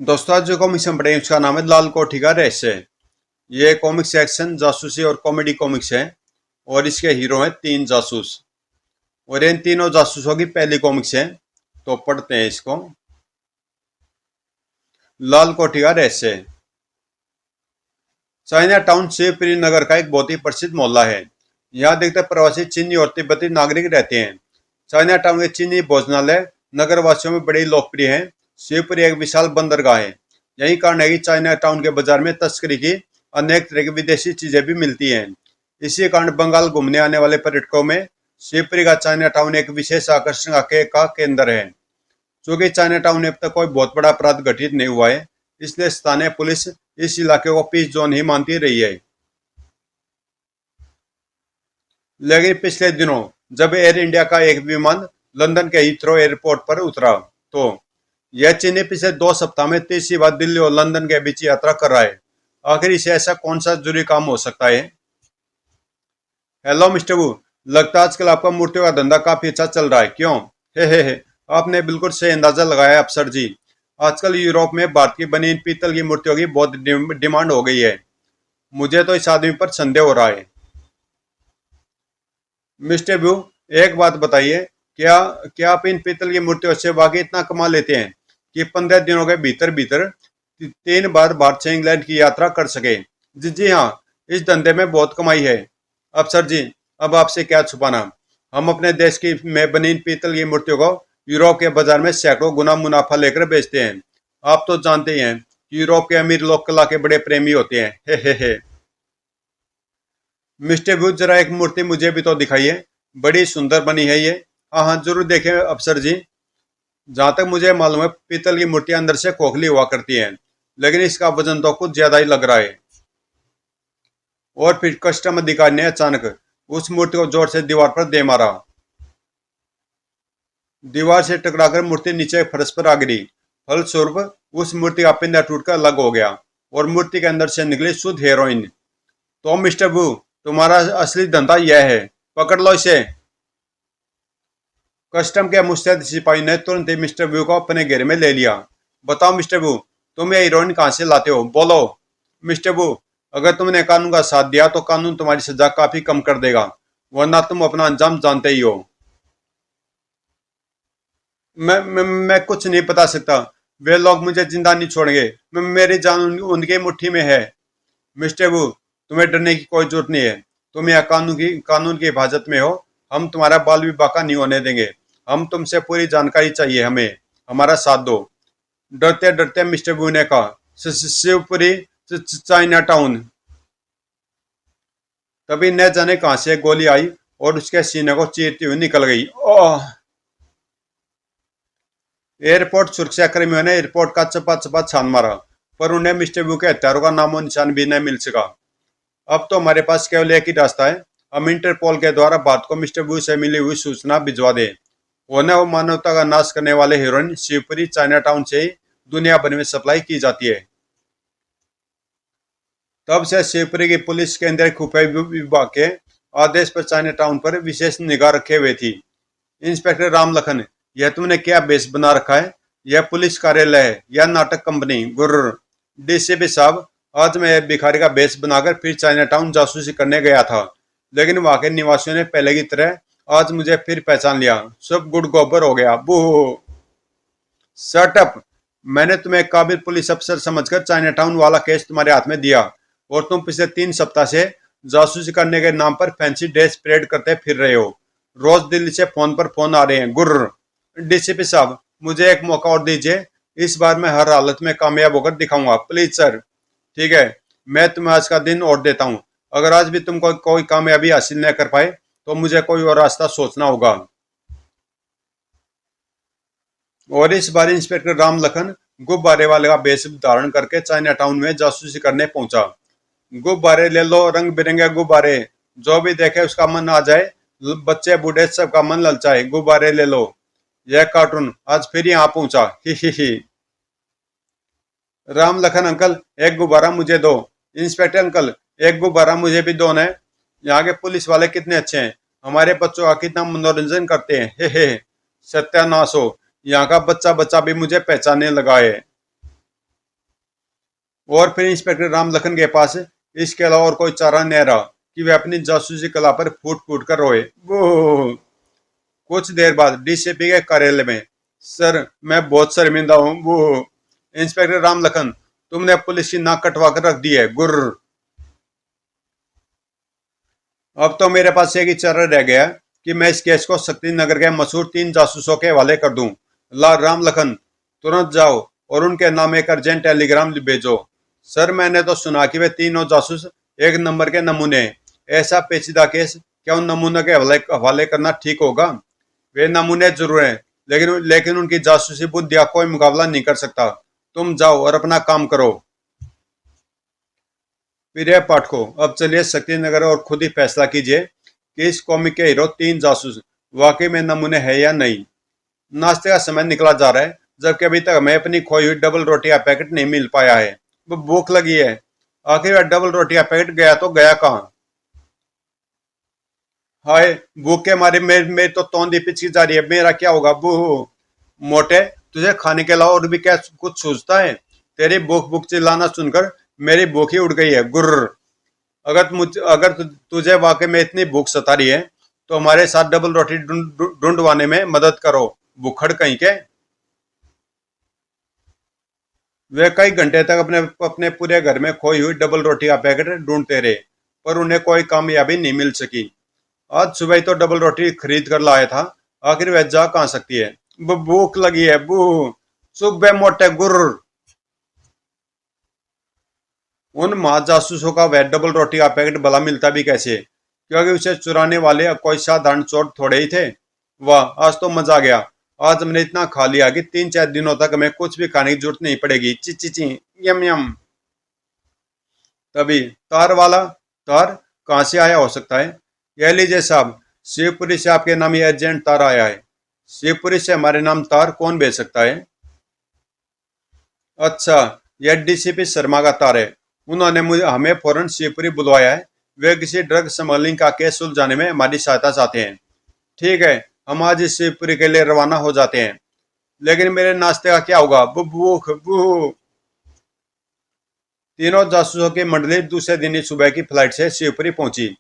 दोस्तों आज जो कॉमिक्स हम पढ़ेंगे उसका नाम है लाल कोठी का रहस्य। ये कॉमिक्स एक्शन जासूसी और कॉमेडी कॉमिक्स है और इसके हीरो हैं 3 जासूस और इन तीनों जासूसों की पहली कॉमिक्स है। तो पढ़ते हैं इसको। लाल कोठी का रहस्य। चाइना टाउन शिवपुरी नगर का एक बहुत ही प्रसिद्ध मोहल्ला है। यहाँ अधिकतर प्रवासी चीनी और तिब्बती नागरिक रहते हैं। चाइना टाउन के चीनी भोजनालय नगर वासियों में बड़े लोकप्रिय हैं। शिवपुरी एक विशाल बंदरगाह है। यही कारण है कि चाइना टाउन के बाजार में तस्करी की अनेक तरह की विदेशी चीजें भी मिलती हैं। इसी कारण बंगाल घूमने आने वाले पर्यटकों में शिवपुरी का चाइना टाउन एक विशेष आकर्षण का केंद्र है। चूंकि चाइना टाउन में अब तक कोई बहुत बड़ा अपराध घटित नहीं हुआ है, इसलिए स्थानीय पुलिस इस इलाके को पीस जोन ही मानती रही है। लेकिन पिछले दिनों जब एयर इंडिया का एक विमान लंदन के हीथ्रो एयरपोर्ट पर उतरा तो यह चीनी पिछले 2 सप्ताह में तीसरी बार दिल्ली और लंदन के बीच यात्रा कर रहा है। आखिर इसे ऐसा कौन सा जरूरी काम हो सकता है? हेलो मिस्टर वू, लगता है आजकल आपका मूर्तियों का धंधा काफी अच्छा चल रहा है, क्यों? हे, आपने बिल्कुल सही अंदाजा लगाया है अफसर जी। आजकल यूरोप में भारत की बनी इन पीतल की मूर्तियों की बहुत डिमांड हो गई है। मुझे तो इस आदमी पर संदेह हो रहा है। मिस्टर व्यू, एक बात बताइए, क्या क्या आप इन पीतल की मूर्तियों से वाकई इतना कमा लेते हैं कि 15 दिनों के भीतर भीतर 3 बार भारत से इंग्लैंड की यात्रा कर सके? जी जी हाँ, इस धंधे में बहुत कमाई है अफसर जी। अब आपसे क्या छुपाना, हम अपने देश की में बनी इन पीतल की मूर्तियों को यूरोप के बाजार में सैकड़ों गुना मुनाफा लेकर बेचते हैं। आप तो जानते ही हैं कि यूरोप के अमीर लोग कला के बड़े प्रेमी होते हैं। हे। मिस्टर व्यू, जरा एक मूर्ति मुझे भी तो दिखाइए, बड़ी सुंदर बनी है ये। हाँ हाँ, जरूर देखें अफसर जी। जहां तक मुझे मालूम है पीतल की मूर्तियां अंदर से खोखली हुआ करती हैं, लेकिन इसका वजन तो कुछ ज्यादा ही लग रहा है। और फिर कस्टम अधिकारी ने अचानक उस मूर्ति को जोर से दीवार पर दे मारा। दीवार से टकराकर मूर्ति नीचे फर्श पर आ गिरी। फलस्वरूप उस मूर्ति का पिंडा टूटकर अलग हो गया और मूर्ति के अंदर से निकली शुद्ध हेरोइन। तो मिस्टर बू, तुम्हारा असली धंधा यह है, पकड़ लो इसे। कस्टम के मुस्तैद सिपाही ने तुरंत ही मिस्टर व्यू को अपने घेरे में ले लिया। बताओ मिस्टर व्यू, तुम ये हीरोइन कहाँ से लाते हो, बोलो। मिस्टर व्यू, अगर तुमने कानून का साथ दिया तो कानून तुम्हारी सजा काफी कम कर देगा, वरना तुम अपना अंजाम जानते ही हो। मैं कुछ नहीं बता सकता। वे लोग मुझे जिंदा नहीं छोड़ेंगे। मेरी जान उनकी मुट्ठी में है। मिस्टर वू, तुम्हें डरने की कोई जरूरत नहीं है। तुम यहाँ कानून की हिफाजत में हो। हम तुम्हारा बाल भी बाका नहीं होने देंगे। हम तुमसे पूरी जानकारी चाहिए, हमें हमारा साथ दो। डरते डरते मिस्टर वू ने कहा, शिवपुरी चाइना टाउन। तभी न जाने कहां से गोली आई और उसके सीने को चीरती हुई निकल गई। ओह! एयरपोर्ट सुरक्षा कर्मियों ने एयरपोर्ट का चपा चपा छान मारा, पर उन्हें मिस्टर व्यू के हत्यारों का नामो निशान भी न मिल सका। अब तो हमारे पास केवल एक ही रास्ता है। हम इंटरपोल के द्वारा भारत को मिस्टर व्यू से मिली हुई सूचना भिजवा दे। वो मानवता का नाश करने वाले हीरोइन शिवपुरी चाइना टाउन से ही दुनिया भर में सप्लाई की जाती है। तब से शिवपुरी की पुलिस केंद्रीय खुफिया विभाग के आदेश पर चाइना टाउन पर विशेष निगाह रखे हुए थी। इंस्पेक्टर रामलखन, यह तुमने क्या बेस बना रखा है? यह पुलिस कार्यालय है या नाटक कंपनी? गुर्र। डीसीपी साहब, आज मैं भिखारी का बेस बनाकर फिर चाइना टाउन जासूसी करने गया था, लेकिन वहां के निवासियों ने पहले की तरह आज मुझे फिर पहचान लिया। सब गुड़ गोबर हो गया। बू। Shut up. मैंने तुम्हें एक काबिल पुलिस अफसर समझकर चाइना टाउन वाला केस तुम्हारे हाथ में दिया और तुम पिछले 3 सप्ताह से जासूसी करने के नाम पर फैंसी ड्रेस परेड करते फिर रहे हो। रोज दिल्ली से फोन पर फोन आ रहे हैं। गुर्र। डीसीपी साहब, मुझे एक मौका और दीजिए। इस बार मैं हर हालत में कामयाब होकर दिखाऊंगा, प्लीज सर। ठीक है, मैं तुम्हें आज का दिन और देता हूँ। अगर आज भी तुम कोई कामयाबी हासिल न कर पाए तो मुझे कोई और रास्ता सोचना होगा। और इस बार इंस्पेक्टर रामलखन गुब्बारे वाले का वेश धारण करके चाइना टाउन में जासूसी करने पहुंचा। गुब्बारे ले लो, रंग बिरंगे गुब्बारे, जो भी देखे उसका मन आ जाए। बच्चे बूढ़े सबका मन ललचाए। गुब्बारे ले लो। यह कार्टून आज फिर यहाँ पहुंचा। ही। राम लखन अंकल, एक गुब्बारा मुझे दो। इंस्पेक्टर अंकल, एक गुब्बारा मुझे भी दो न। यहाँ के पुलिस वाले कितने अच्छे हैं, हमारे बच्चों का कितना मनोरंजन करते हैं। हे। सत्यानाश हो, यहाँ का बच्चा बच्चा भी मुझे पहचानने लगा है। और फिर इंस्पेक्टर राम लखन के पास इसके अलावा और कोई चारा नहीं रहा कि वे अपनी जासूसी कला पर फूट फूट कर रोए। वो कुछ देर बाद डीसीपी के कार्यालय में, सर मैं बहुत शर्मिंदा हूँ। वो इंस्पेक्टर राम लखन, तुमने पुलिस की नाक कटवा कर रख दी है। गुर्र। अब तो मेरे पास एक ही चारा रह गया कि मैं इस केस को शक्ति नगर के मशहूर 3 जासूसों के हवाले कर दूं। ला राम लखन, तुरंत जाओ और उनके नाम एक अर्जेंट टेलीग्राम भेजो। सर मैंने तो सुना कि वे तीनों जासूस एक नंबर के नमूने हैं। ऐसा पेचीदा केस क्या उन नमूनों के हवाले करना ठीक होगा? वे नमूने जरूर हैं, लेकिन लेकिन उनकी जासूसी बुद्धि का कोई मुकाबला नहीं कर सकता। तुम जाओ और अपना काम करो। प्रिय पाठकों, अब चलिए शक्ति नगर और खुद ही फैसला कीजिए कि इस कॉमिक के हीरो 3 जासूस वाकई में नमूने है या नहीं। नाश्ते का समय निकला जा रहा है, जबकि अभी तक हमें अपनी खोई हुई डबल रोटी का पैकेट नहीं मिल पाया है। वो भूख लगी है। आखिर वह डबल रोटी का पैकेट गया तो गया कहाँ? हाय, भूख के मारे मेरी तो तोंदी पिचकी जा रही है। मेरा क्या होगा? बू मोटे, तुझे खाने के अलावा और भी क्या कुछ सूझता है? तेरी भूख भूख चिल्लाना सुनकर मेरी भूख ही उड़ गई है। गुर्र। अगर तुझे वाकई में इतनी भूख सता रही है तो हमारे साथ डबल रोटी ढूंढवाने में मदद करो, भूखड़ कहीं के। वे कई घंटे तक अपने अपने पूरे घर में खोई हुई डबल रोटी का पैकेट ढूंढते रहे, पर उन्हें कोई कामयाबी नहीं मिल सकी। आज सुबह ही तो डबल रोटी खरीद कर लाया था, आखिर वह जा कहाँ सकती है? भूख लगी है। बू सुबह मोटे। गुर्र। उन माँ जासूसों का वह डबल रोटी का पैकेट भला मिलता भी कैसे, क्योंकि उसे चुराने वाले कोई साधारण चोर थोड़े ही थे। वाह, आज तो मजा आ गया। आज हमने इतना खा लिया कि 3-4 दिनों तक हमें कुछ भी खाने की जरूरत नहीं पड़ेगी। ची ची ची। यम यम। तभी तार वाला। तार कहाँ से आया हो सकता है? यह लीजिए साहब, शिवपुरी से आपके नाम ये एजेंट तार आया है। शिवपुरी से हमारे नाम तार कौन भेज सकता है? अच्छा, यह डीसीपी शर्मा का तार है। उन्होंने मुझे हमें फौरन शिवपुरी बुलवाया है। वे किसी ड्रग स्मगलिंग का केस सुलझाने में हमारी सहायता चाहते हैं। ठीक है, हम आज इस शिवपुरी के लिए रवाना हो जाते हैं। लेकिन मेरे नाश्ते का क्या होगा? भूख भू। तीनों जासूसों की मंडली दूसरे दिन ही सुबह की फ्लाइट से शिवपुरी पहुंची।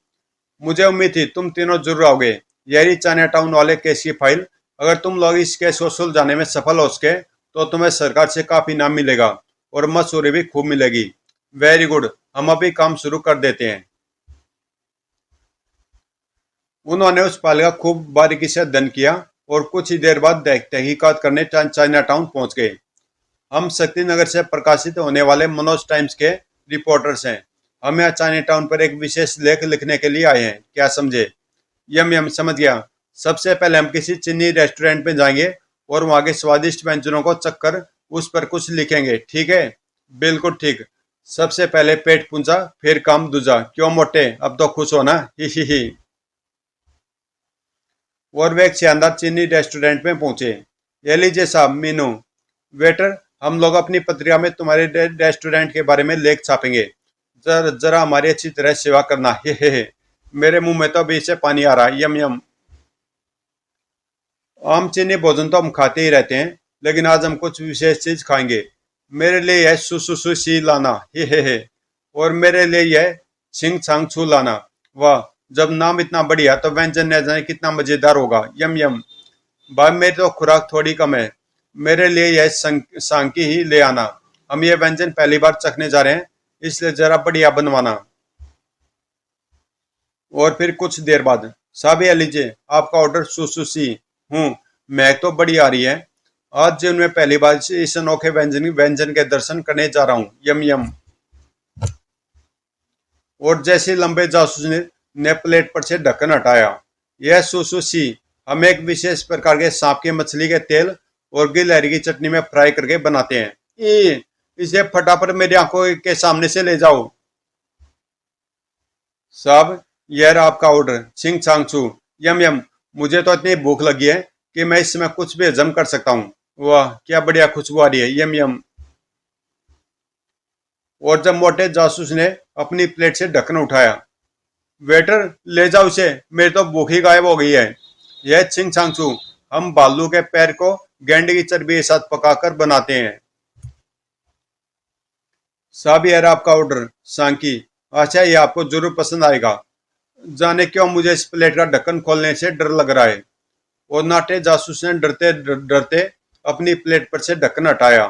मुझे उम्मीद थी तुम तीनों जरूर आओगे। यही चाइना टाउन वाले केस की फाइल। अगर तुम लोग इस केस को सुलझाने में सफल हो सके तो तुम्हें सरकार से काफी इनाम मिलेगा और मशहूरी भी खूब मिलेगी। वेरी गुड, हम अभी काम शुरू कर देते हैं। उन्होंने उस फाइल का खूब बारीकी से अध्ययन किया और कुछ ही देर बाद तहकीकात करने चाइना टाउन पहुंच गए। हम शक्ति नगर से प्रकाशित होने वाले मनोज टाइम्स के रिपोर्टर्स हैं। हम यहाँ चाइना टाउन पर एक विशेष लेख लिखने के लिए आए हैं, क्या समझे? यम यम, समझ गया। सबसे पहले हम किसी चीनी रेस्टोरेंट में जाएंगे और वहाँ के स्वादिष्ट व्यंजनों को चखकर उस पर कुछ लिखेंगे, ठीक है? बिल्कुल ठीक। सबसे पहले पेट पूंजा, फिर काम दूजा। क्यों मोटे, अब तो खुश हो ना? ही। और वे एक शानदार चीनी रेस्टोरेंट में पहुंचे। ये लीजिए साहब, मीनू। वेटर, हम लोग अपनी पत्रिका में तुम्हारे रेस्टोरेंट के बारे में लेख छापेंगे। जरा हमारी अच्छी तरह सेवा करना। हे। मेरे मुंह में तो अभी से पानी आ रहा है। यम यम। आम चीनी भोजन तो हम खाते ही रहते हैं, लेकिन आज हम कुछ विशेष चीज खाएंगे। मेरे लिए यह सुसुसुशी लाना। हे। और मेरे लिए यह छिंग छांग छू लाना। वाह, जब नाम इतना बढ़िया तो व्यंजन न जाने कितना मजेदार होगा। यम यम। भाई मेरी तो खुराक थोड़ी कम है। मेरे लिए यह सांकी ही ले आना। हम ये व्यंजन पहली बार चखने जा रहे हैं, इसलिए जरा बढ़िया बनवाना। और फिर कुछ देर बाद, साहब ये लीजिए आपका ऑर्डर सुसुशी। हूँ, महक तो बड़ी आ रही है। आज जीवन में पहली बार इस अनोखे व्यंजन व्यंजन के दर्शन करने जा रहा हूँ। यम यम। और जैसे लंबे जासूस ने प्लेट पर से ढक्कन हटाया। यह सुसुशी हम एक विशेष प्रकार के सांप की मछली के तेल और गिलहरी की चटनी में फ्राई करके बनाते हैं। इसे फटाफट मेरी आंखों के सामने से ले जाओ। साहब, यह रहा आपका ऑर्डर। छिंग छांग छू। यम यम। मुझे तो इतनी भूख लगी है कि मैं इस समय कुछ भी हजम कर सकता हूँ। वाह, क्या बढ़िया खुशबू आ रही है। यम यम। और जब मोटे जासूस ने अपनी प्लेट से ढक्कन उठाया, वेटर ले जाओ उसे, मेरी तो भूख ही गायब हो गई है। यह छिंग छांग छू हम भालू के पैर को गेंडे की चर्बी के साथ पकाकर बनाते हैं। साहब यार आपका ऑर्डर सांकी। अच्छा ये आपको जरूर पसंद आएगा। जाने क्यों मुझे इस प्लेट का ढक्कन खोलने से डर लग रहा है। और नाटे जासूस ने डरते डरते अपनी प्लेट पर से ढक्कन हटाया।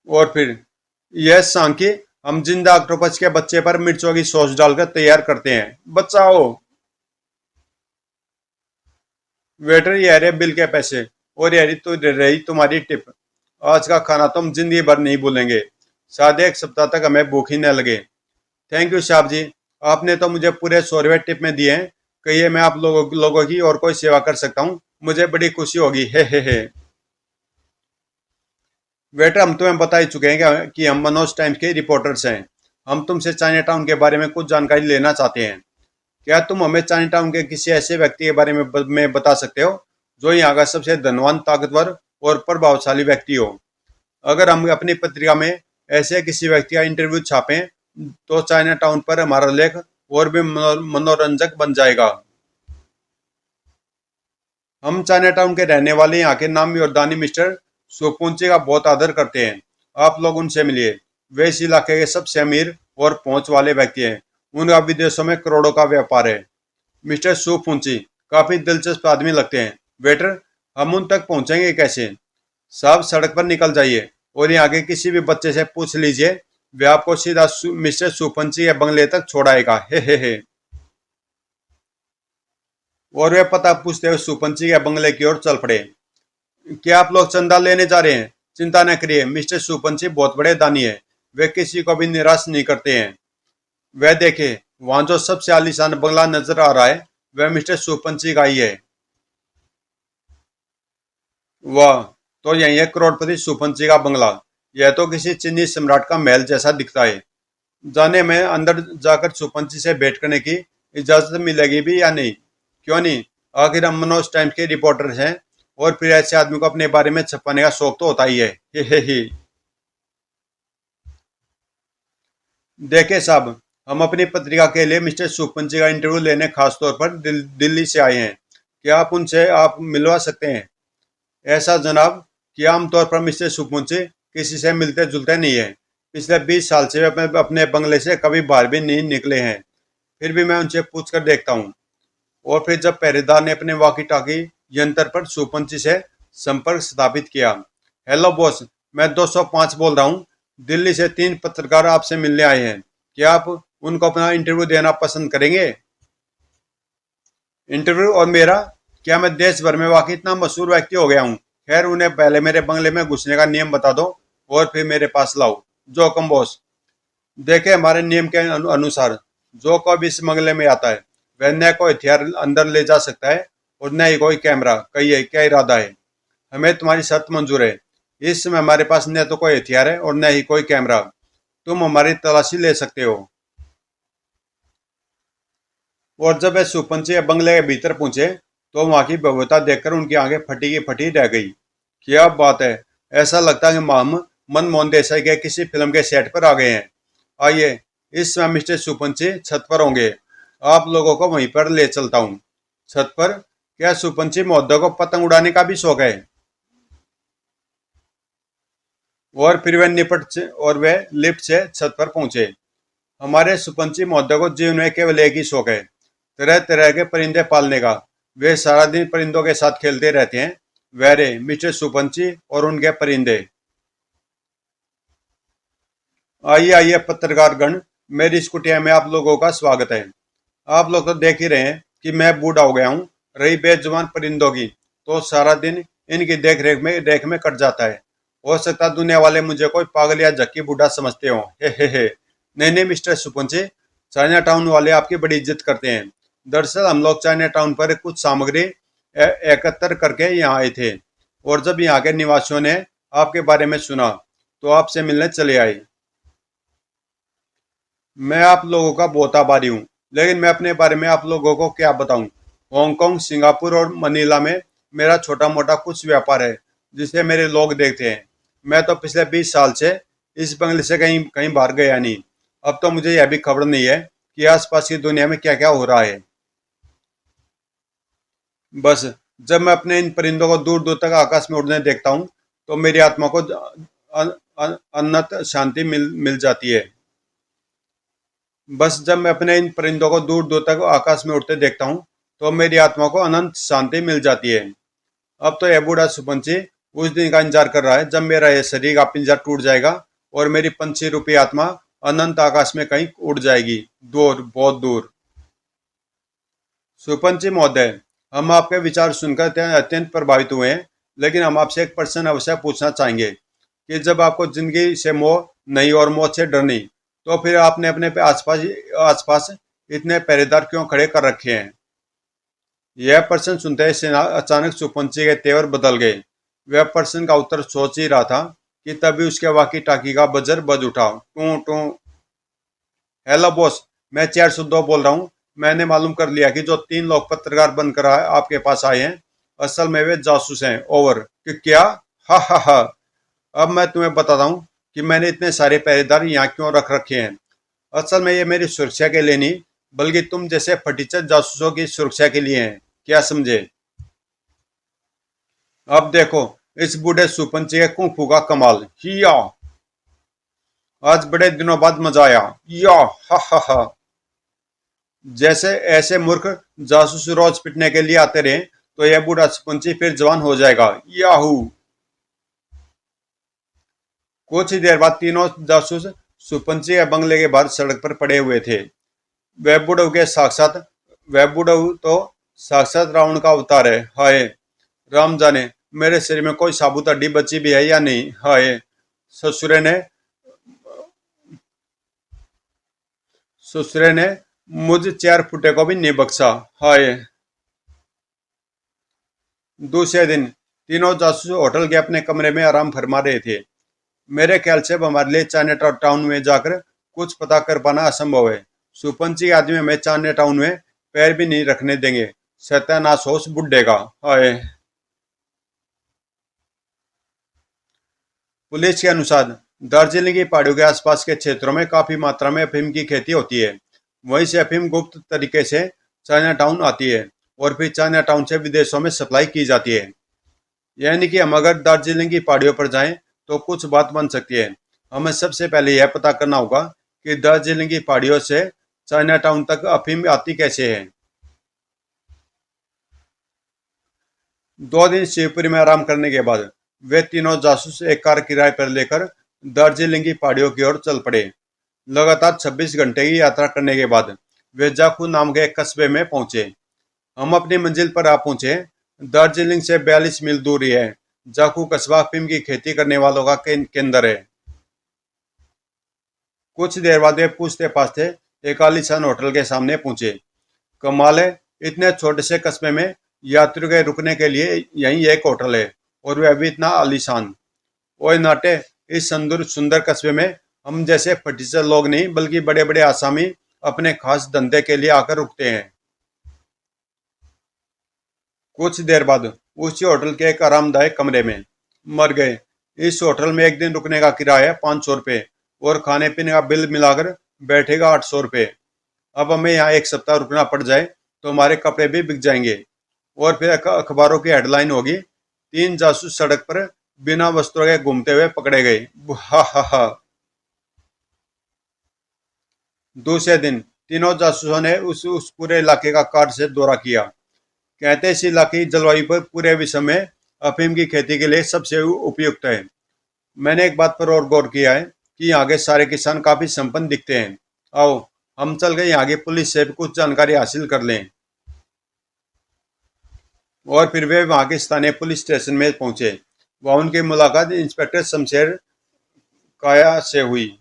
और फिर यह सांकी, हम जिंदा ऑक्टोपस के बच्चे पर मिर्चों की सॉस डालकर तैयार करते हैं, बचाओ। वेटर ये रहे बिल के पैसे। और यारी तो रही तुम्हारी टिप। आज का खाना तुम जिंदगी भर नहीं भूलेंगे। शायद एक सप्ताह तक हमें भूख ही न लगे। थैंक यू साहब जी। आपने तो मुझे पूरे 100 रुपये टिप में दिए हैं। कहिए मैं आप लोगों की और कोई सेवा कर सकता हूँ, मुझे बड़ी खुशी होगी। हे। वेटर हम तुम्हें बता ही चुके हैं कि हम मनोज टाइम्स के रिपोर्टर्स हैं। हम तुमसे चाइना टाउन के बारे में कुछ जानकारी लेना चाहते हैं। क्या तुम हमें चाइना टाउन के किसी ऐसे व्यक्ति के बारे में बता सकते हो जो यहाँ का सबसे धनवान, ताकतवर और प्रभावशाली व्यक्ति हो। अगर हम अपनी पत्रिका में ऐसे किसी व्यक्ति का इंटरव्यू छापें तो चाइना टाउन पर हमारा लेख और भी मनोरंजक बन जाएगा। हम चाइना टाउन के रहने वाले यहाँ के नामी और दानी मिस्टर सुपुंची का बहुत आदर करते हैं। आप लोग उनसे मिलिए। वे इस इलाके के सबसे अमीर और पहुंच वाले व्यक्ति हैं। उनका विदेशों में करोड़ों का व्यापार है। मिस्टर सुपुंची काफी दिलचस्प आदमी लगते हैं। वेटर, हम उन तक पहुंचेंगे कैसे। साहब सड़क पर निकल जाइए और यहाँ के किसी भी बच्चे से पूछ लीजिए। वे आपको सीधा मिस्टर सुपंची के बंगले तक छोड़ाएगा। हे। और वे पता पूछते हुए सुपंची के बंगले की ओर चल पड़े। क्या आप लोग चंदा लेने जा रहे हैं। चिंता न करिए, मिस्टर सुपंची बहुत बड़े दानी है। वे किसी को भी निराश नहीं करते हैं। वह देखे, वहां जो सबसे आलीशान बंगला नजर आ रहा है वह मिस्टर सुपंची का ही है। वाह, तो यही है करोड़पति सुपंची का बंगला। यह तो किसी चीनी सम्राट का महल जैसा दिखता है। जाने में अंदर जाकर सुपंची से भेंट करने की इजाजत मिलेगी भी या नहीं। क्यों नहीं, आखिर हम मनोज टाइम्स के रिपोर्टर हैं और फिर ऐसे आदमी को अपने बारे में छपाने का शौक तो होता ही है। हे। देखे साहब, हम अपनी पत्रिका के लिए मिस्टर सुपंची का इंटरव्यू लेने खास तौर पर दिल्ली से आए हैं। क्या आप उनसे आप मिलवा सकते हैं। ऐसा जनाब कि आमतौर पर मिस्टर सुपंची किसी से मिलते जुलते नहीं है। पिछले 20 साल से वे अपने बंगले से कभी बाहर भी नहीं निकले हैं। फिर भी मैं उनसे पूछ कर देखता हूँ। और फिर जब पहरेदार ने अपने वाकी टाकी यंत्र पर सुपंची से संपर्क स्थापित किया। हेलो बॉस, मैं 205 बोल रहा हूँ। दिल्ली से 3 पत्रकार आपसे मिलने आए हैं। क्या आप उनको अपना इंटरव्यू देना पसंद करेंगे। इंटरव्यू और मेरा, क्या मैं देश भर में वाकई इतना मशहूर व्यक्ति हो गया हूँ। खैर उन्हें पहले मेरे बंगले में घुसने का नियम बता दो और फिर मेरे पास लाओ। जो हुक्म बॉस। देखे, हमारे नियम के अनुसार जो कोई भी इस बंगले में आता है वह न कोई हथियार अंदर ले जा सकता है और न ही कोई कैमरा। कहिए क्या इरादा है। हमें तुम्हारी शर्त मंजूर है। इस समय हमारे पास न तो कोई हथियार है और न ही कोई कैमरा। तुम हमारी तलाशी ले सकते हो। और जब वे सुपंची बंगले के भीतर पहुंचे तो वहां की भव्यता देखकर उनकी आंखें फटी की फटी रह गई। क्या बात है। ऐसा लगता है कि हम मनमोहन देसाई के किसी फिल्म के सेट पर आ गए हैं। आइए, इस समय मिस्टर सुपंची छत पर होंगे। आप लोगों को वहीं पर ले चलता हूँ। छत पर। क्या सुपंची महोदय को पतंग उड़ाने का भी शौक है। और फिर वे लिफ्ट से छत पर पहुंचे। हमारे सुपंची महोदय को जीवन में केवल एक ही शौक है, तरह तरह के परिंदे पालने का। वे सारा दिन परिंदों के साथ खेलते रहते हैं। वेरे मिस्टर सुपंची और उनके परिंदे। आइए आइए पत्रकार गण, मेरी इस कुटिया में आप लोगों का स्वागत है। आप लोग तो देख ही रहे हैं कि मैं बूढ़ा हो गया हूँ। रही बेजुबान परिंदों की, तो सारा दिन इनकी देख में कट जाता है। हो सकता है दुनिया वाले मुझे कोई पागल या झक्की बूढ़ा समझते हो। हे। नहीं नहीं मिस्टर सुपंची, चाइना टाउन वाले आपकी बड़ी इज्जत करते हैं। दरअसल हम लोग चाइना टाउन पर कुछ सामग्री एकत्र करके यहाँ आए थे। और जब यहाँ के निवासियों ने आपके बारे में सुना तो आपसे मिलने चले आए। मैं आप लोगों का बहुत आभारी हूँ, लेकिन मैं अपने बारे में आप लोगों को क्या बताऊँ। हांगकांग, सिंगापुर और मनीला में मेरा छोटा मोटा कुछ व्यापार है जिसे मेरे लोग देखते हैं। मैं तो पिछले 20 साल से इस बंगले से कहीं कहीं बाहर गया नहीं। अब तो मुझे यह भी खबर नहीं है कि आसपास की दुनिया में क्या क्या हो रहा है। बस जब मैं अपने इन परिंदों को दूर दूर तक आकाश में उड़ने देखता हूँ तो मेरी आत्मा को अनंत शांति मिल जाती है। बस जब मैं अपने इन परिंदों को दूर दूर तक आकाश में उड़ते देखता हूँ तो मेरी आत्मा को अनंत शांति मिल जाती है। अब तो यह बूढ़ा सुपंछी उस दिन का इंतजार कर रहा है जब मेरा यह शरीर का पिंजरा टूट जाएगा और मेरी पंछी रूपी आत्मा अनंत आकाश में कहीं उड़ जाएगी, दूर, बहुत दूर। सुपंछी महोदय, हम आपके विचार सुनकर अत्यंत प्रभावित हुए हैं, लेकिन हम आपसे एक प्रश्न अवश्य पूछना चाहेंगे कि जब आपको जिंदगी से मोह नहीं और मौत से डर नहीं, तो फिर आपने अपने पे आसपास आसपास इतने पहरेदार क्यों खड़े कर रखे हैं? यह प्रश्न सुनते ही अचानक सुपंछी के तेवर बदल गए। वह प्रश्न का उत्तर सोच ही रहा था कि तभी उसके वाकी टाकी का बजर बज उठा। To to. हेलो बॉस, मैं 402 बोल रहा हूँ। मैंने मालूम कर लिया कि जो 3 लोग पत्रकार बनकर आपके पास आए हैं, असल में वे जासूस हैं। ओवर। कि क्या? हा हा हा। अब मैं तुम्हें बताता हूँ कि मैंने इतने सारे पहरेदार यहाँ क्यों रख रखे हैं। असल में ये मेरी सुरक्षा के लिए नहीं, बल्कि तुम जैसे फटीचर जासूसों की सुरक्षा के लिए हैं। क्या समझे? अब देखो इस बूढ़े सुपंची के कुंफू का कमाल। हिया, आज बड़े दिनों बाद मजा आया। या, हा हा हा। जैसे ऐसे मूर्ख जासूस रोज पिटने के लिए आते रहे तो यह बूढ़ा सुपंची फिर जवान हो जाएगा। याहू। कुछ ही देर बाद तीनों जासूस सुपंची के बंगले के बाहर सड़क पर पड़े हुए थे। वह बुढ़ऊ के साक्षात वह बुढ़ऊ तो साक्षात रावण का अवतार है। हाय राम जाने मेरे शरीर में कोई साबुत हड्डी बची भी है या नहीं। हाय। ससुरे ने ससुरे ने मुझ 4 फुटे को भी नहीं बख्शा। हाय। दूसरे दिन तीनों जासूस होटल के अपने कमरे में आराम फरमा रहे थे। मेरे ख्याल से अब हमारे लिए चाइना टाउन में जाकर कुछ पता कर पाना असंभव है। सुपंची आदमी हमें चाइना टाउन में पैर भी नहीं रखने देंगे। सत्यानाश हो उस बुड्ढे का। हाय। पुलिस के अनुसार दार्जिलिंग की पहाड़ियों के आसपास के क्षेत्रों में काफी मात्रा में अफीम की खेती होती है। वहीं से अफीम गुप्त तरीके से चाइना टाउन आती है और फिर चाइना टाउन से विदेशों में सप्लाई की जाती है। यानी कि हम अगर दार्जिलिंग की पहाड़ियों पर जाएं तो कुछ बात बन सकती है। हमें सबसे पहले यह पता करना होगा कि दार्जिलिंग की पहाड़ियों से चाइना टाउन तक अफीम आती कैसे है। 2 दिन शिवपुरी में आराम करने के बाद वे तीनों जासूस एक कार किराए पर लेकर दार्जिलिंग की पहाड़ियों की ओर चल पड़े। लगातार 26 घंटे की यात्रा करने के बाद वे जाखू नाम के एक कस्बे में पहुंचे। हम अपनी मंजिल पर आ पहुंचे। दार्जिलिंग से 42 मील दूरी है। जाखू कस्बा अफीम की खेती करने वालों का केंद्र है। कुछ देर बाद वे पूछते पाछते एक आलीशान होटल के सामने पहुंचे। कमाल है, इतने छोटे से कस्बे में यात्रियों के रुकने के लिए यही एक होटल है, और वह भी इतना आलीशान। ओए नाटे, इस सुंदर सुंदर कस्बे में हम जैसे फटीचर लोग नहीं बल्कि बड़े बड़े आसामी अपने खास धंधे के लिए आकर रुकते हैं। कुछ देर बाद उसी होटल के एक आरामदायक कमरे में मर गए। इस होटल में एक दिन रुकने का किराया 500 रुपये और खाने पीने का बिल मिलाकर बैठेगा 800 रुपये। अब हमें यहाँ एक सप्ताह रुकना पड़ जाए तो हमारे कपड़े भी बिक जाएंगे। और फिर अखबारों की हेडलाइन होगी, 3 जासूस सड़क पर बिना वस्त्रों के घूमते हुए पकड़े गए। हा हा हा। दूसरे दिन तीनों जासूसों ने उस पूरे इलाके का कार से दौरा किया। कहते इस इलाके की जलवायु पर पूरे विश्व में अफीम की खेती के लिए सबसे उपयुक्त है। मैंने एक बात पर और गौर किया है कि यहाँ के सारे किसान काफी संपन्न दिखते हैं। आओ हम चल गए यहाँ की पुलिस से भी कुछ जानकारी हासिल कर लें। और फिर वे वहाँ के स्थानीय पुलिस स्टेशन में पहुंचे। वहाँ उनकी मुलाकात इंस्पेक्टर शमशेर काया से हुई।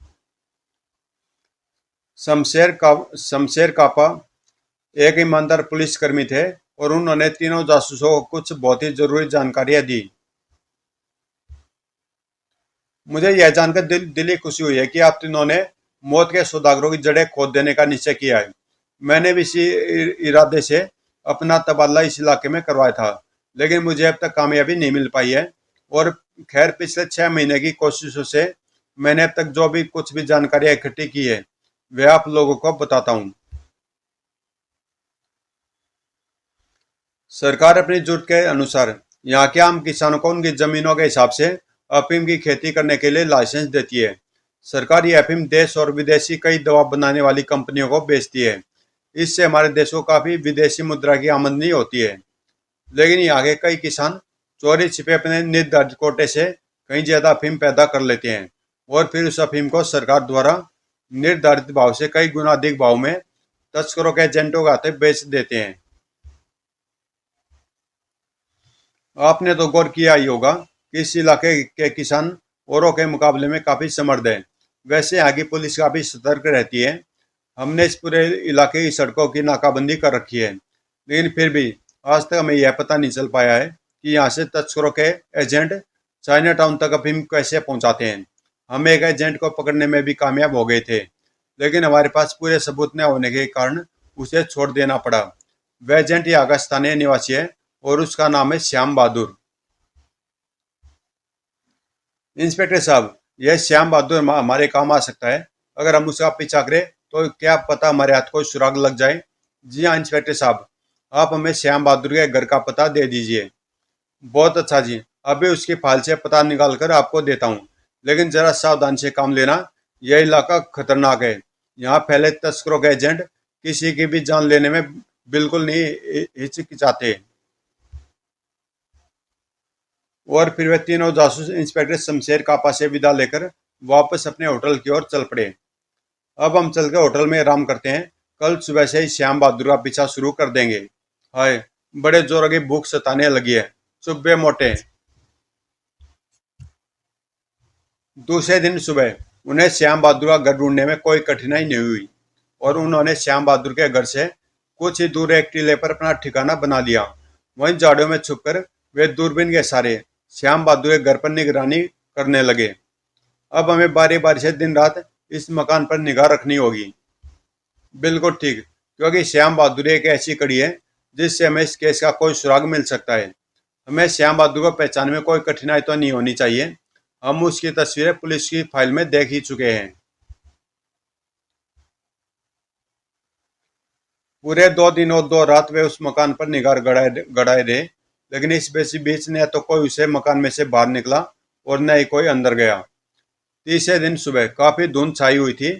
शमशेर कापा एक ईमानदार पुलिसकर्मी थे और उन्होंने तीनों जासूसों को कुछ बहुत ही जरूरी जानकारियां दी। मुझे यह जानकर दिली खुशी हुई है कि आप तीनों ने मौत के सौदागरों की जड़ें खोद देने का निश्चय किया है। मैंने भी इसी इरादे से अपना तबादला इस इलाके में करवाया था, लेकिन मुझे अब तक कामयाबी नहीं मिल पाई है। और खैर पिछले 6 महीने की कोशिशों से मैंने अब तक जो भी कुछ भी जानकारियां इकट्ठी की है वह आप लोगों को बताता हूँ। सरकार अपनी जरूरत के अनुसार यहाँ के आम किसानों को उनकी जमीनों के हिसाब से अफीम की खेती करने के लिए लाइसेंस देती है। सरकार ये अफीम देश और विदेशी कई दवा बनाने वाली कंपनियों को बेचती है। इससे हमारे देश को काफी विदेशी मुद्रा की आमदनी होती है। लेकिन यहाँ के कई किसान चोरी छिपे अपने निर्धारित कोटे से कहीं ज्यादा अफीम पैदा कर लेते हैं और फिर उस अफीम को सरकार द्वारा निर्धारित भाव से कई गुना अधिक भाव में तस्करों के एजेंटों के हाथे बेच देते हैं। आपने तो गौर किया ही होगा कि इस इलाके के किसान औरों के मुकाबले में काफी समर्थ है। वैसे यहाँ की पुलिस काफी सतर्क रहती है। हमने इस पूरे इलाके की सड़कों की नाकाबंदी कर रखी है, लेकिन फिर भी आज तक हमें यह पता नहीं चल पाया है कि यहाँ से तस्करों के एजेंट चाइना टाउन तक अफीम कैसे पहुंचाते हैं। हम एक एजेंट को पकड़ने में भी कामयाब हो गए थे, लेकिन हमारे पास पूरे सबूत न होने के कारण उसे छोड़ देना पड़ा। वह एजेंट यहाँ का स्थानीय निवासी है और उसका नाम है श्याम बहादुर। इंस्पेक्टर साहब, यह श्याम बहादुर हमारे काम आ सकता है। अगर हम उसका पीछा करें तो क्या पता हमारे हाथ को सुराग लग जाए। जी हाँ इंस्पेक्टर साहब, आप हमें श्याम बहादुर के घर का पता दे दीजिए। बहुत अच्छा जी, अभी उसकी फाइल से पता निकाल कर आपको देता हूँ, लेकिन जरा सावधान से काम लेना। यह इलाका खतरनाक है। यहाँ फैले तस्करों के एजेंट किसी की भी जान लेने में बिल्कुल नहीं हिचकिचाते। और फिर वे तीनों जासूस इंस्पेक्टर शमशेर कापा से विदा लेकर वापस अपने होटल की ओर चल पड़े। अब हम चल के होटल में आराम करते हैं। कल सुबह से ही श्याम बहादुर का पीछा शुरू कर देंगे। हाय, बड़े जोरों की भूख सताने लगी है। सुबह मोटे। दूसरे दिन सुबह उन्हें श्याम बहादुर का घर ढूंढने में कोई कठिनाई नहीं हुई और उन्होंने श्याम बहादुर के घर से कुछ ही दूर एक टीले पर अपना ठिकाना बना लिया। वहीं झाड़ियों में छुपकर वे दूरबीन के सहारे श्याम बहादुर के घर पर निगरानी करने लगे। अब हमें बारी बारी से दिन रात इस मकान पर निगाह रखनी होगी। बिल्कुल ठीक, क्योंकि श्याम बहादुर एक ऐसी कड़ी है जिससे हमें इस केस का कोई सुराग मिल सकता है। हमें श्याम बहादुर को पहचानने में कोई कठिनाई तो नहीं होनी चाहिए। हम उसकी तस्वीरें पुलिस की फाइल में देख ही चुके हैं। पूरे 2 दिन और 2 रात वे उस मकान पर निगाह गड़ाए रहे, लेकिन इस बीच न तो कोई उसे मकान में से बाहर निकला और न ही कोई अंदर गया। तीसरे दिन सुबह काफी धुंध छाई हुई थी।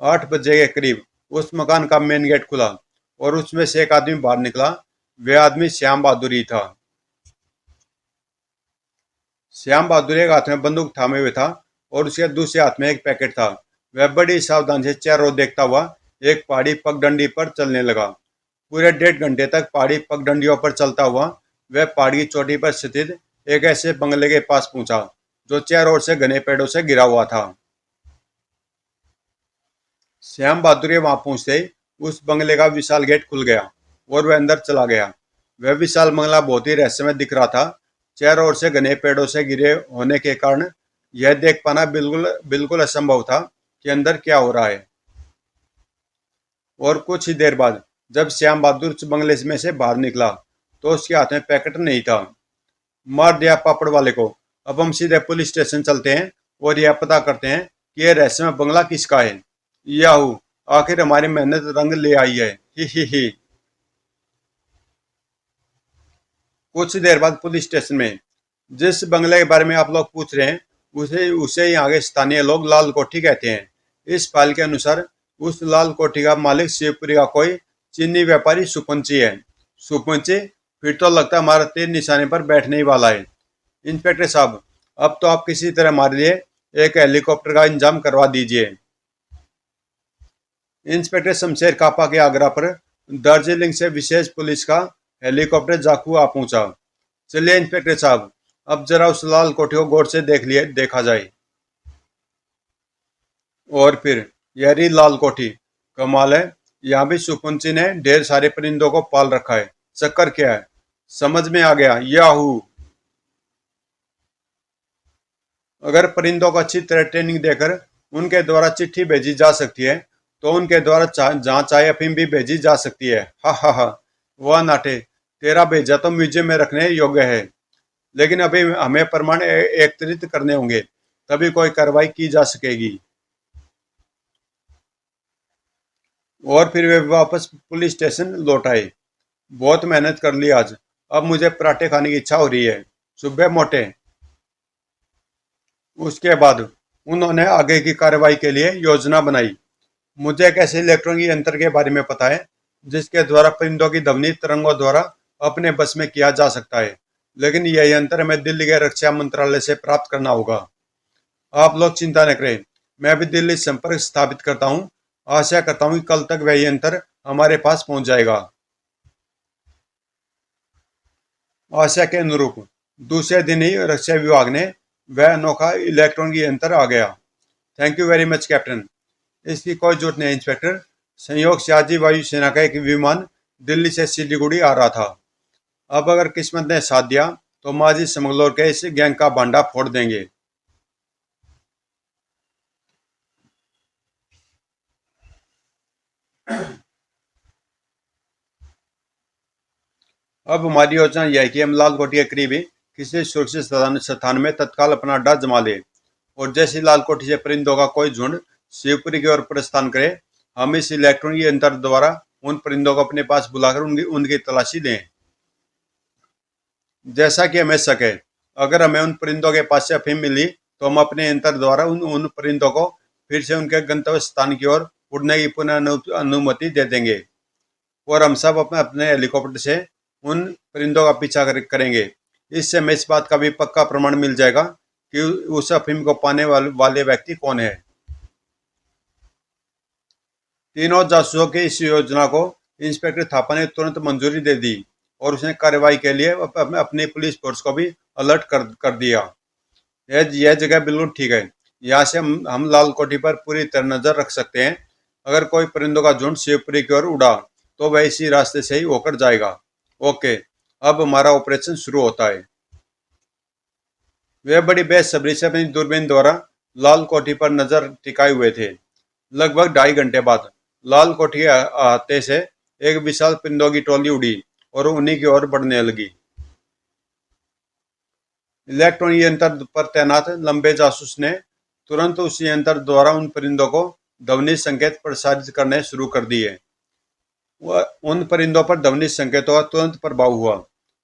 8 बजे के करीब उस मकान का मेन गेट खुला और उसमें से एक आदमी बाहर निकला। वह आदमी श्याम बहादुर ही था। श्याम बहादुर एक हाथ में बंदूक थामे हुए था और उसके दूसरे हाथ में एक पैकेट था। वह बड़ी सावधानी से चारों ओर देखता हुआ एक पहाड़ी पगडंडी पर चलने लगा। पूरे 1.5 घंटे तक पहाड़ी पगडंडियों पर चलता हुआ वह पहाड़ी की चोटी पर स्थित एक ऐसे बंगले के पास पहुंचा जो चारों ओर से घने पेड़ों से घिरा हुआ था। श्याम बहादुर के वहां पहुंचते ही उस बंगले का विशाल गेट खुल गया और वह अंदर चला गया। वह विशाल बंगला बहुत ही रहस्यमय दिख रहा था। चारों ओर से घने पेड़ों से घिरे होने के कारण यह देख पाना बिल्कुल बिल्कुल असंभव था कि अंदर क्या हो रहा है। और कुछ ही देर बाद जब श्याम बहादुर उस बंगले में से बाहर निकला तो उसके हाथ में पैकेट नहीं था। मार दिया पापड़ वाले को। अब हम सीधे पुलिस स्टेशन चलते हैं और यह पता करते हैं कि यह रहस्यमय बंगला किसका है। याहू, आखिर हमारी मेहनत रंग ले आई है। ही। कुछ देर बाद पुलिस स्टेशन में जिस बंगले के बारे में आप लोग पूछ रहे हैं उसे उसे यहाँ के स्थानीय लोग लाल कोठी कहते हैं। इस फाइल के अनुसार उस लाल कोठी का मालिक शिवपुरी का कोई चीनी व्यापारी सुपंची है। सुपंची, फिर तो लगता है हमारा तीर निशाने पर बैठने ही वाला है। इंस्पेक्टर साहब, अब तो आप किसी तरह हमारे लिए एक हेलीकॉप्टर का इंतजाम करवा दीजिए। इंस्पेक्टर शमशेर कापा के आग्रह पर दार्जिलिंग से विशेष पुलिस का हेलीकॉप्टर जाखू आ पहुंचा। चलिए इंस्पेक्टर साहब, अब जरा उस लाल कोठी को गौर से देखा जाए। और फिर यह रही लाल कोठी। कमाल है, यहाँ भी सुपुंसी ने ढेर सारे परिंदों को पाल रखा है। चक्कर क्या है, समझ में आ गया। याहू, अगर परिंदों को अच्छी तरह ट्रेनिंग देकर उनके द्वारा चिट्ठी भेजी जा सकती है तो उनके द्वारा जहाँ चाहे अफीम भी भेजी जा सकती है। हा। वाह नाटे, तेरा भेजा तो म्यूजियम में रखने योग्य है, लेकिन अभी हमें प्रमाण एकत्रित करने होंगे, तभी कोई कार्रवाई की जा सकेगी। और फिर वे वापस पुलिस स्टेशन लौट आए। बहुत मेहनत कर ली आज, अब मुझे पराठे खाने की इच्छा हो रही है। सुबह मोटे। उसके बाद उन्होंने आगे की कार्रवाई के लिए योजना बनाई। मुझे एक ऐसे इलेक्ट्रॉनिक यंत्र के बारे में पता है जिसके द्वारा परिंदों की ध्वनि तरंगों द्वारा अपने बस में किया जा सकता है, लेकिन यह यंत्र हमें दिल्ली के रक्षा मंत्रालय से प्राप्त करना होगा। आप लोग चिंता न करें, मैं अभी दिल्ली संपर्क स्थापित करता हूँ। आशा करता हूँ कि कल तक वह यंत्र हमारे पास पहुंच जाएगा। आशा के अनुरूप दूसरे दिन ही रक्षा विभाग ने वह अनोखा इलेक्ट्रॉनिक यंत्र आ गया। Thank you very much captain. इसकी कोई जरूरत नहीं इंस्पेक्टर। संयोग से आज ही वायुसेना का एक विमान दिल्ली से सिलीगुड़ी आ रहा था। अब अगर किस्मत ने साथ दिया तो माजी स्मगलर के इस गैंग का भांडा फोड़ देंगे। अब हमारी योजना यह है कि हम लाल कोठी के करीब ही किसी सुरक्षित स्थान में तत्काल अपना अड्डा जमा ले, और जैसे ही लाल कोठी से परिंदों का कोई झुंड शिवपुरी की ओर प्रस्थान करे, हम इस इलेक्ट्रॉनिक यंत्र द्वारा उन परिंदों को अपने पास बुलाकर उनकी उनकी तलाशी लें। जैसा कि हमें शक है, अगर हमें उन परिंदों के पास से अफीम मिली तो हम अपने यंत्र द्वारा उन उन परिंदों को फिर से उनके गंतव्य स्थान की ओर उड़ने की पुनः अनुमति दे देंगे, और हम सब अपने अपने हेलीकॉप्टर से उन परिंदों का पीछा करेंगे। इससे हमें इस बात का भी पक्का प्रमाण मिल जाएगा कि उस अफीम को पाने वाले व्यक्ति कौन है। तीनों जासूसों की इस योजना को इंस्पेक्टर थापा ने तुरंत मंजूरी दे दी, और उसने कार्रवाई के लिए अपनी पुलिस फोर्स को भी अलर्ट कर दिया। यह जगह बिल्कुल ठीक है। यहाँ से हम लाल कोठी पर पूरी तरह नजर रख सकते हैं। अगर कोई परिंदों का झुंड शिवपुरी की ओर उड़ा तो वह इसी रास्ते से ही होकर जाएगा। ओके, अब हमारा ऑपरेशन शुरू होता है। वे बड़ी बेसब्री से अपनी दूरबीन द्वारा लाल कोठी पर नजर टिकाए हुए थे। लगभग 2.5 घंटे बाद लाल कोठी आते से एक विशाल परिंदों की टोली उड़ी और उन्हीं की ओर बढ़ने लगी। इलेक्ट्रॉनिक यंत्र पर तैनात लंबे जासूस ने तुरंत उस यंत्र द्वारा उन परिंदों को ध्वनि संकेत प्रसारित करने शुरू कर दिए। उन परिंदों पर ध्वनि संकेतों का तुरंत प्रभाव हुआ,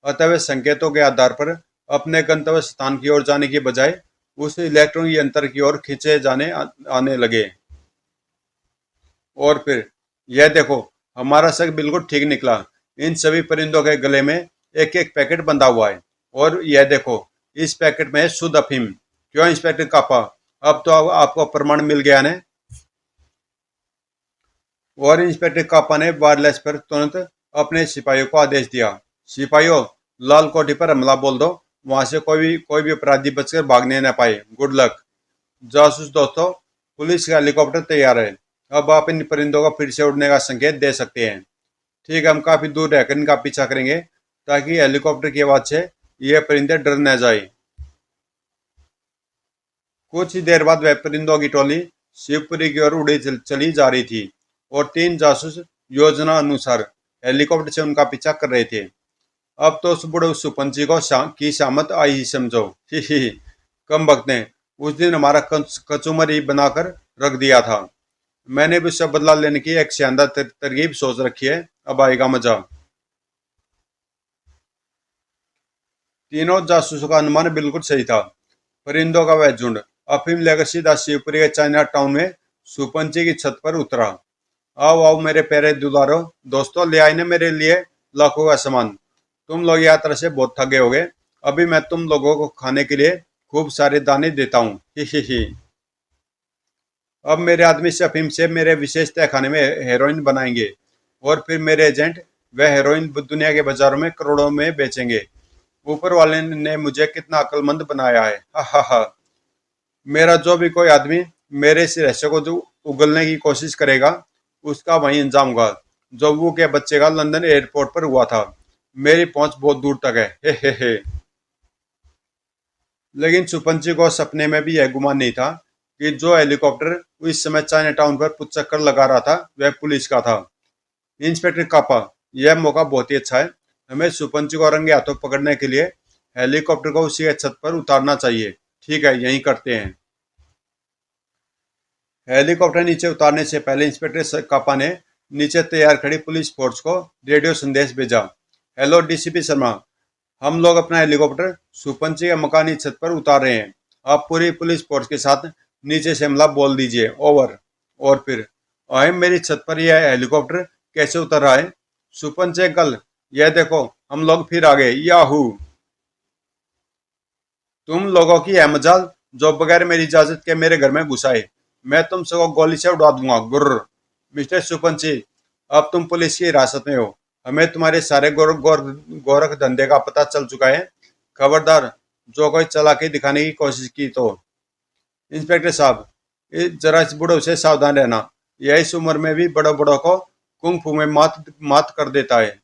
अतः वे संकेतों के आधार पर अपने गंतव्य स्थान की ओर जाने की बजाय उस इलेक्ट्रॉनिक यंत्र की ओर खींचे आने लगे। और फिर यह देखो, हमारा शक बिल्कुल ठीक निकला। इन सभी परिंदों के गले में एक एक पैकेट बंधा हुआ है, और यह देखो, इस पैकेट में है शुद्ध अफीम। क्यों इंस्पेक्टर कापा, अब तो आपको प्रमाण मिल गया ने? और इंस्पेक्टर कापा ने वायरलेस पर तुरंत अपने सिपाहियों को आदेश दिया। सिपाहियों, लाल कोठी पर हमला बोल दो, वहां से कोई भी अपराधी बचकर भागने न पाए। Good luck. जासूस दोस्तों, पुलिस का हेलीकॉप्टर तैयार है। अब आप इन परिंदों को फिर से उड़ने का संकेत दे सकते हैं। ठीक है, हम काफी दूर रहकर इनका पीछा करेंगे ताकि हेलीकॉप्टर की आवाज से ये परिंदे डर न जाए। कुछ ही देर बाद वह परिंदों की टोली शिवपुरी की ओर उड़ी चली जा रही थी, और 3 जासूस योजना अनुसार हेलीकॉप्टर से उनका पीछा कर रहे थे। अब तो उस बुढ़े सुपंची को की शामत आई ही समझो। ही कम वक्त ने उस दिन हमारा कचूमर ही बनाकर रख दिया था। मैंने भी उससे बदला लेने की एक शानदार तरकीब सोच रखी है। अब आएगा मजा। तीनों जासूसों का अनुमान बिल्कुल सही था। परिंदों का वह झुंड अफीम लेकर सीधा शिवपुरी के चाइना टाउन में सुपंची की छत पर उतरा। आओ आओ मेरे प्यारे दुलारो दोस्तों, ले आए ना मेरे लिए लाखों का सामान। तुम लोग यात्रा से बहुत थके होगे। अभी मैं तुम लोगों को खाने के लिए खूब सारे दाने देता हूँ। ही। अब मेरे आदमी से अफीम से मेरे विशेष तहखाने में हेरोइन बनाएंगे, और फिर मेरे एजेंट वह हेरोइन दुनिया के बाजारों में करोड़ों में बेचेंगे। ऊपर वाले ने मुझे कितना अक्लमंद बनाया है। हा। मेरा जो भी कोई आदमी मेरे इस रहस्य को जो उगलने की कोशिश करेगा, उसका वही अंजाम होगा जो वो के बच्चे का लंदन एयरपोर्ट पर हुआ था। मेरी पहुंच बहुत दूर तक है। हे। लेकिन सुपंची को सपने में भी यह गुमान नहीं था कि जो हेलीकॉप्टर इस समय चाइना टाउन पर चक्कर लगा रहा था वह पुलिस का था। इंस्पेक्टर कापा, यह मौका बहुत ही अच्छा है। हमें सुपंची को रंगे हाथों पकड़ने के लिए हेलीकॉप्टर को उसी छत पर उतारना चाहिए। ठीक है, यही करते हैं। हेलीकॉप्टर नीचे उतारने से पहले इंस्पेक्टर कापा ने नीचे तैयार खड़ी पुलिस फोर्स को रेडियो संदेश भेजा। हेलो डीसीपी शर्मा, हम लोग अपना हेलीकॉप्टर सुपंची के मकानी छत पर उतार रहे हैं। आप पूरी पुलिस फोर्स के साथ नीचे से हमला बोल दीजिए, ओवर। और फिर, अरे मेरी छत पर यह हेलीकॉप्टर कैसे उतर रहा है? सुपन से कल, यह देखो, हम लोग फिर आ गए, याहू। तुम लोगों की है मजाल जो बगैर मेरी इजाजत के मेरे घर में घुसाए। मैं तुम सबको गोली से उड़ा दूंगा, गुर्र। मिस्टर सुपंची, अब तुम पुलिस की हिरासत में हो। हमें तुम्हारे सारे गोरख धंधे का पता चल चुका है। खबरदार, जो कोई चालाकी दिखाने की कोशिश की तो। इंस्पेक्टर साहब, जरा इस बूढ़ों से सावधान रहना। यह इस उम्र में भी बड़ों बड़ों को कुंग फू में मात मात कर देता है।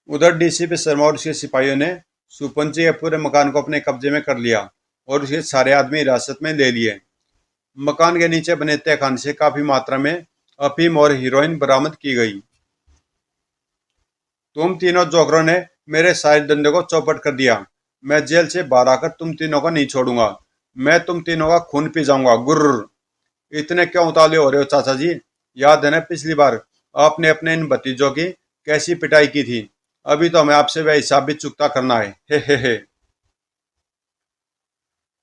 उधर डीसीपी शर्मा और उसके सिपाहियों ने सुपंची के पूरे मकान को अपने कब्जे में कर लिया और उसके सारे आदमी हिरासत में ले लिए। मकान के नीचे बने तहखाने से काफी मात्रा में अफीम और हीरोइन बरामद की गई। तुम तीनों जोकरों ने मेरे सारे धंधे को चौपट कर दिया। मैं जेल से बाहर आकर तुम तीनों को नहीं छोड़ूंगा। मैं तुम तीनों का खून पी जाऊंगा, गुर्र। इतने क्यों उतावले हो रहे हो चाचा जी? याद है ना पिछली बार आपने अपने इन भतीजों की कैसी पिटाई की थी? अभी तो हमें आपसे वह हिसाब भी चुकता करना है, हे।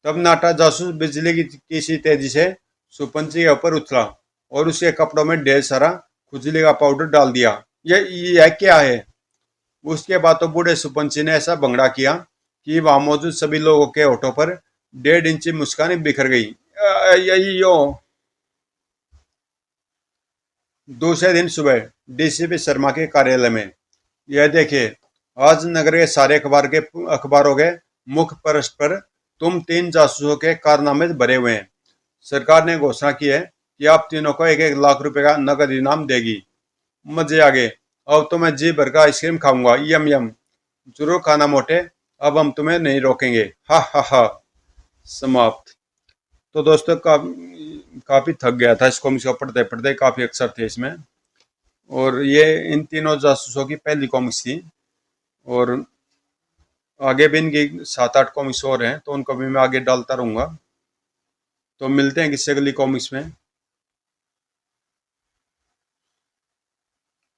तब नाटा जासूस बिजली की सी तेजी से सुपंची के ऊपर उछला और उसके कपड़ों में ढेर सारा खुजली का पाउडर डाल दिया। यह क्या है? उसके बाद तो बूढ़े सुपंची ने ऐसा भंगड़ा किया कि वहां मौजूद सभी लोगों के होठों पर 1.5 इंची मुस्कान बिखर गई। यही यो। दूसरे दिन सुबह डीसीपी शर्मा के कार्यालय में, यह देखिए, आज नगर के सारे अखबारों के मुख्य पृष्ठ पर तुम तीन जासूसों के कारनामे भरे हुए हैं। सरकार ने घोषणा की है कि आप तीनों को 1-1 लाख रुपए का नगद इनाम देगी। मजे आ गए। अब तो मैं जी भर का आइसक्रीम खाऊंगा, यम यम। जरूर खाना मोटे, अब हम तुम्हें नहीं रोकेंगे, हा हा हा। समाप्त। तो दोस्तों, काफी थक गया था इस कॉमिक्स को पढ़ते पढ़ते, काफी अक्षर थे इसमें। और ये इन तीनों जासूसों की पहली कॉमिक्स थी। और आगे भी इनकी 7-8 कॉमिक्स और हैं, तो उनको भी मैं आगे डालता रहूंगा। तो मिलते हैं किसी अगली कॉमिक्स में।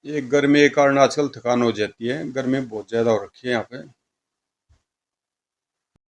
ये गर्मी के कारण आजकल थकान हो जाती है, गर्मी बहुत ज़्यादा हो रखी है यहाँ पे।